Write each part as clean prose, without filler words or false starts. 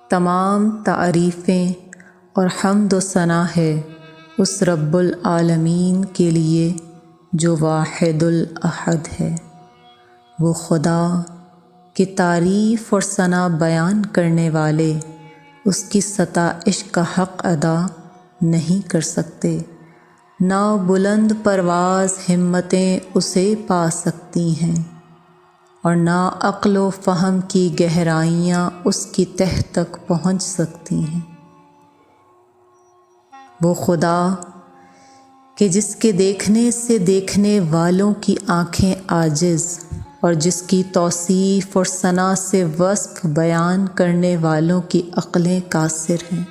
تمام تعریفیں اور حمد و ثنا ہے اس رب العالمین کے لیے جو واحد الاحد ہے۔ وہ خدا کہ تعریف اور ثنا بیان کرنے والے اس کی ستائش کا حق ادا نہیں کر سکتے، نہ بلند پرواز ہمتیں اسے پا سکتی ہیں اور نہ عقل و فہم کی گہرائیاں اس کی تہ تک پہنچ سکتی ہیں۔ وہ خدا کہ جس کے دیکھنے سے دیکھنے والوں کی آنکھیں عاجز اور جس کی توصیف اور ثنا سے وصف بیان کرنے والوں کی عقلیں قاصر ہیں۔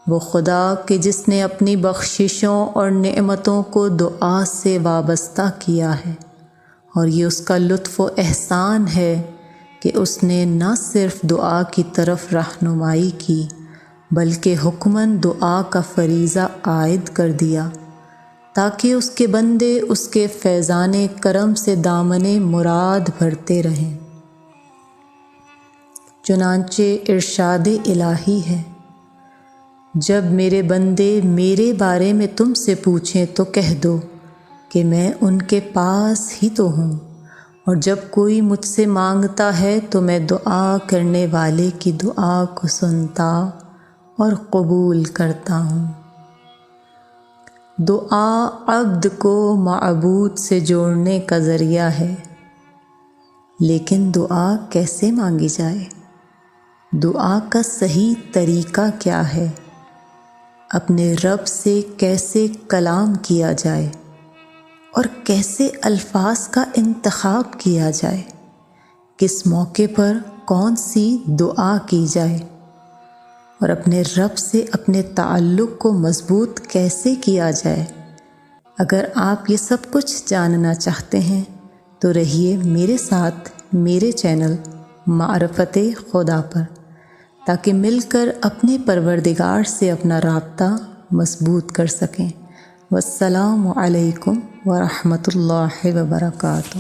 وہ خدا کہ جس نے اپنی بخششوں اور نعمتوں کو دعا سے وابستہ کیا ہے، اور یہ اس کا لطف و احسان ہے کہ اس نے نہ صرف دعا کی طرف رہنمائی کی بلکہ حکماً دعا کا فریضہ عائد کر دیا تاکہ اس کے بندے اس کے فیضان کرم سے دامن مراد بھرتے رہیں۔ چنانچہ ارشاد الہی ہے، جب میرے بندے میرے بارے میں تم سے پوچھیں تو کہہ دو کہ میں ان کے پاس ہی تو ہوں، اور جب کوئی مجھ سے مانگتا ہے تو میں دعا کرنے والے کی دعا کو سنتا اور قبول کرتا ہوں۔ دعا عبد کو معبود سے جوڑنے کا ذریعہ ہے، لیکن دعا کیسے مانگی جائے؟ دعا کا صحیح طریقہ کیا ہے؟ اپنے رب سے کیسے کلام کیا جائے اور کیسے الفاظ کا انتخاب کیا جائے؟ کس موقع پر کون سی دعا کی جائے؟ اور اپنے رب سے اپنے تعلق کو مضبوط کیسے کیا جائے؟ اگر آپ یہ سب کچھ جاننا چاہتے ہیں تو رہیے میرے ساتھ میرے چینل معرفت خدا پر، تاکہ مل کر اپنے پروردگار سے اپنا رابطہ مضبوط کر سکیں۔ والسلام علیکم ورحمۃ اللہ وبرکاتہ۔